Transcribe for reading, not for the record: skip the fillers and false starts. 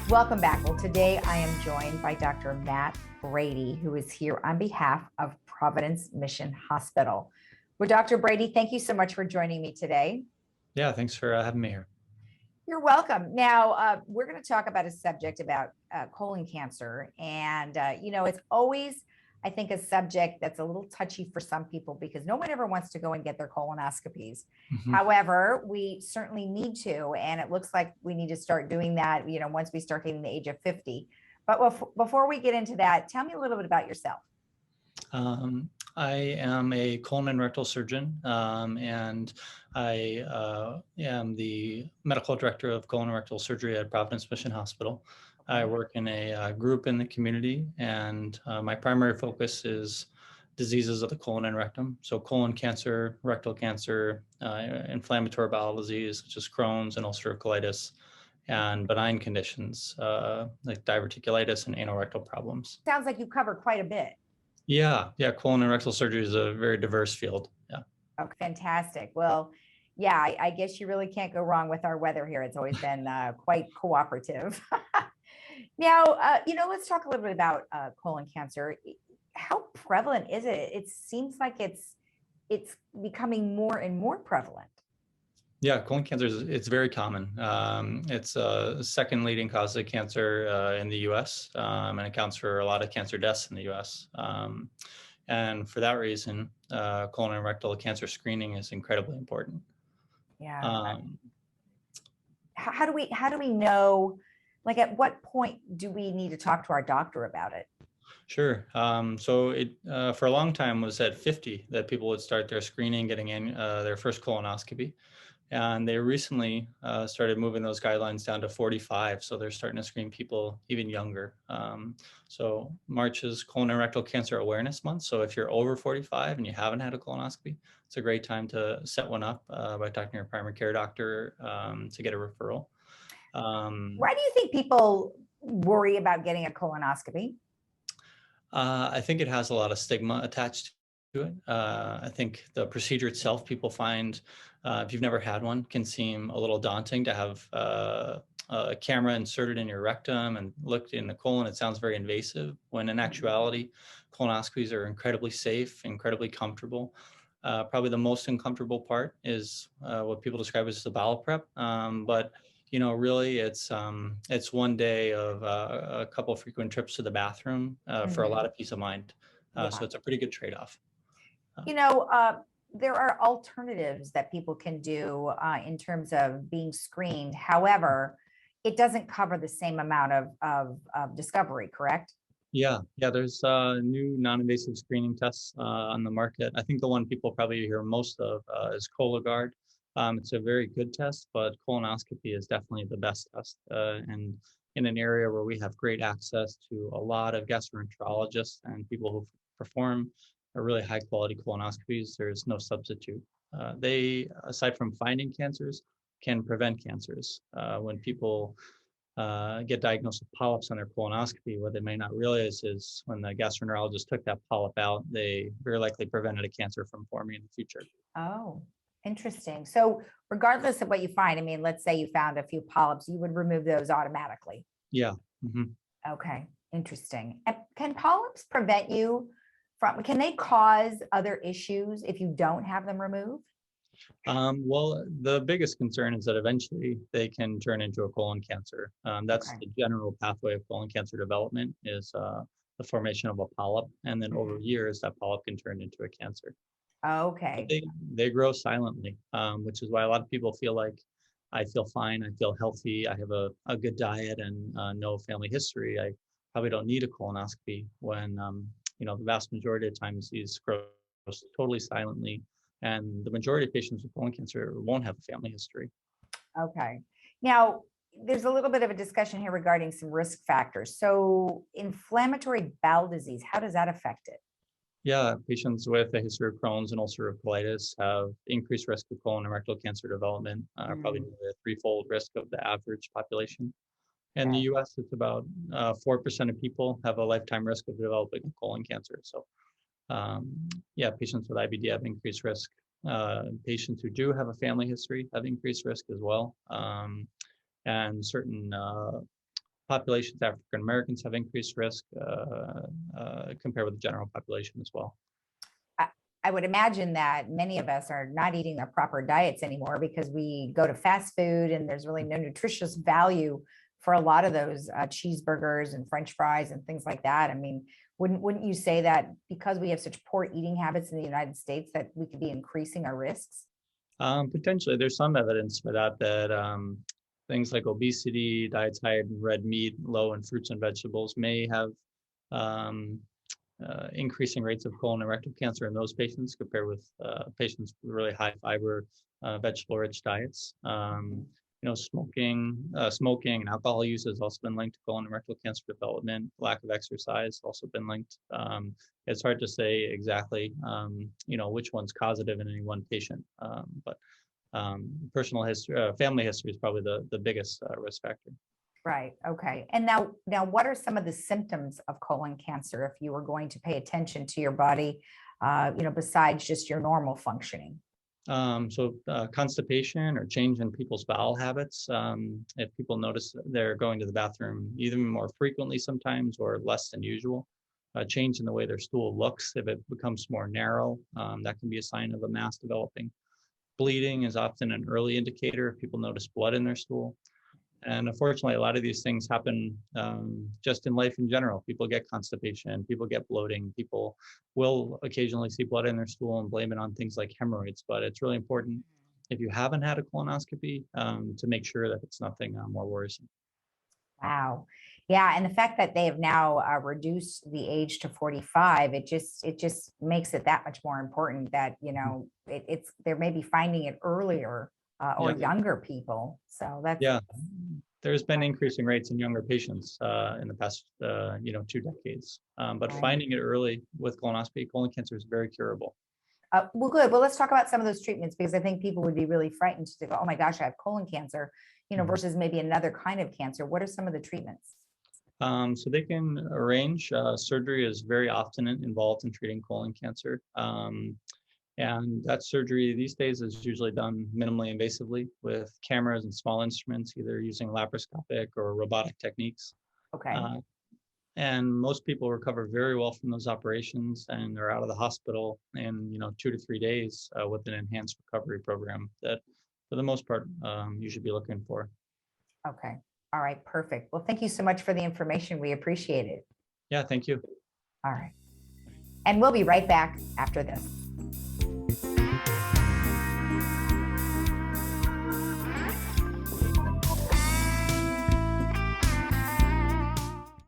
Welcome back. Well, today I am joined by Dr. Matt Brady, who is here on behalf of Providence Mission Hospital. Well, Dr. Brady, thank you so much for joining me today. Yeah, thanks for having me here. You're welcome. Now, we're going to talk about a subject about colon cancer. And, it's always, I think, a subject that's a little touchy for some people because no one ever wants to go and get their colonoscopies. Mm-hmm. However, we certainly need to, and it looks like we need to start doing that, once we start hitting the age of 50. But before we get into that, tell me a little bit about yourself. I am a colon and rectal surgeon, and I am the medical director of colon and rectal surgery at Providence Mission Hospital. I work in a group in the community, and my primary focus is diseases of the colon and rectum. So colon cancer, rectal cancer, inflammatory bowel disease, such as Crohn's and ulcerative colitis, and benign conditions like diverticulitis and anorectal problems. Sounds like you cover quite a bit. Yeah, colon and rectal surgery is a very diverse field. Yeah. Oh, fantastic. Well, yeah, I guess you really can't go wrong with our weather here. It's always been quite cooperative. Now, let's talk a little bit about colon cancer. How prevalent is it? It seems like it's becoming more and more prevalent. Yeah, colon cancer it's very common. It's a second leading cause of cancer in the U.S. And accounts for a lot of cancer deaths in the U.S. And for that reason, colon and rectal cancer screening is incredibly important. Yeah. How do we know? Like, at what point do we need to talk to our doctor about it? Sure. So it for a long time was at 50 that people would start their screening, getting in their first colonoscopy. And they recently started moving those guidelines down to 45. So they're starting to screen people even younger. So March is Colon and Rectal Cancer Awareness Month. So if you're over 45 and you haven't had a colonoscopy, it's a great time to set one up by talking to your primary care doctor to get a referral. Why do you think people worry about getting a colonoscopy? I think it has a lot of stigma attached to it. I think the procedure itself, people find, if you've never had one, can seem a little daunting to have a camera inserted in your rectum and looked in the colon. It sounds very invasive, when in actuality, colonoscopies are incredibly safe, incredibly comfortable. Probably the most uncomfortable part is what people describe as the bowel prep. But really it's one day of a couple of frequent trips to the bathroom for a lot of peace of mind. So it's a pretty good trade-off. There are alternatives that people can do in terms of being screened. However, it doesn't cover the same amount of discovery, correct? Yeah. There's new non-invasive screening tests on the market. I think the one people probably hear most of is Cologuard. It's a very good test, but colonoscopy is definitely the best test. And in an area where we have great access to a lot of gastroenterologists and people who perform really high quality colonoscopies, there's no substitute. They, aside from finding cancers, can prevent cancers. When people get diagnosed with polyps on their colonoscopy, what they may not realize is when the gastroenterologist took that polyp out, they very likely prevented a cancer from forming in the future. Oh, interesting. So regardless of what you find, I mean, let's say you found a few polyps, you would remove those automatically. Yeah. Mm-hmm. Okay, interesting. And can polyps prevent you can they cause other issues if you don't have them removed? Well, the biggest concern is that eventually they can turn into a colon cancer. That's the general pathway of colon cancer development is the formation of a polyp. And then over years, that polyp can turn into a cancer. Okay. But they grow silently, which is why a lot of people feel like, I feel fine, I feel healthy, I have a good diet and no family history. I probably don't need a colonoscopy when, the vast majority of times these grow totally silently. And the majority of patients with colon cancer won't have a family history. Okay. Now, there's a little bit of a discussion here regarding some risk factors. So inflammatory bowel disease, how does that affect it? Yeah, patients with a history of Crohn's and ulcerative colitis have increased risk of colon and rectal cancer development, probably a threefold risk of the average population. In the US, it's about 4% of people have a lifetime risk of developing colon cancer. So patients with IBD have increased risk. Patients who do have a family history have increased risk as well. And certain populations, African Americans have increased risk compared with the general population as well. I would imagine that many of us are not eating the proper diets anymore because we go to fast food and there's really no nutritious value for a lot of those cheeseburgers and French fries and things like that. I mean, wouldn't you say that because we have such poor eating habits in the United States that we could be increasing our risks? Potentially, there's some evidence for that things like obesity, diets high in red meat, low in fruits and vegetables may have increasing rates of colon and rectal cancer in those patients compared with patients with really high fiber, vegetable-rich diets. Smoking and alcohol use has also been linked to colon and rectal cancer development. Lack of exercise also been linked. It's hard to say exactly, which one's causative in any one patient, but personal history, family history is probably the biggest risk factor. Right. Okay. And now, what are some of the symptoms of colon cancer if you were going to pay attention to your body, besides just your normal functioning? Constipation or change in people's bowel habits. If people notice they're going to the bathroom even more frequently sometimes or less than usual. Change in the way their stool looks. If it becomes more narrow, that can be a sign of a mass developing. Bleeding is often an early indicator if people notice blood in their stool. And unfortunately, a lot of these things happen just in life in general. People get constipation, people get bloating, people will occasionally see blood in their stool and blame it on things like hemorrhoids. But it's really important, if you haven't had a colonoscopy, to make sure that it's nothing more worrisome. Wow. Yeah. And the fact that they have now reduced the age to 45, it just makes it that much more important that, they're maybe finding it earlier or younger people. So that's, there's been increasing rates in younger patients in the past, 2 decades. But finding it early with colonoscopy, colon cancer is very curable. Well, good. Well, let's talk about some of those treatments because I think people would be really frightened to go, oh my gosh, I have colon cancer, versus maybe another kind of cancer. What are some of the treatments? So they can arrange surgery is very often involved in treating colon cancer. And that surgery these days is usually done minimally invasively with cameras and small instruments, either using laparoscopic or robotic techniques. Okay. And most people recover very well from those operations and they're out of the hospital in 2 to 3 days with an enhanced recovery program that, for the most part, you should be looking for. Okay. All right. Perfect. Well, thank you so much for the information. We appreciate it. Yeah, thank you. All right. And we'll be right back after this.